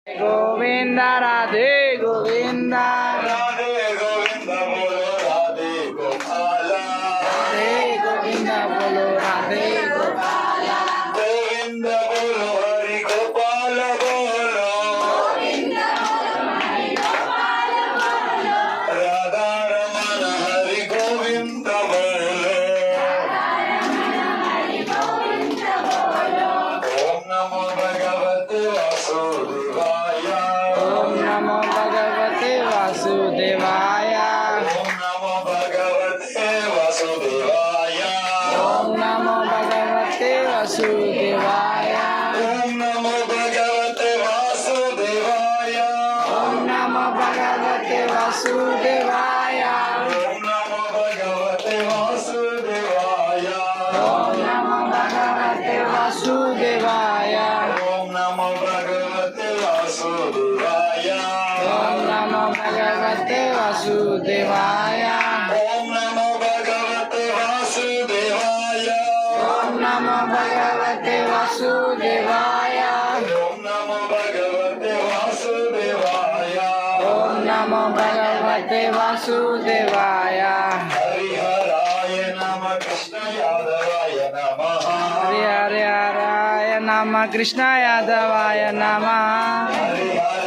गोविंद राधे गोविंद राधे गोविंद बोलो राधे गोपाला राधे गोविंद बोलो राधे गोपाला गोविंद बोलो हरि गोपाल बोलो राधा रमन हरि गोविंद बोलो ओम नमो भगवते वासुदेवाय ओम नमो भगवते वासुदेवाय ओम नमो भगवते वासुदेवाय ओम नमो भगवते वासुदेवाय ओम नमो भगवते वासुदेवाय ओम नमो भगवते वासुदेवाय ओम नमो भगवते वासुदेवाय ओम नमो भगवते वासुदेवाय ओम नमो भगवते वासुदेवाय ओम नमो भगवते वासुदेवाय ओम नमो भगवते वासुदेवाय ओम नमो भगवते वासुदेवाय ओम नमो भगवते वासुदेवाय ओम नमो भगवते वासुदेवाय हरिहराय नमः कृष्ण यादवाय नमः हरे हरे हराय नमः कृष्ण यादवाय नमः हरिहराय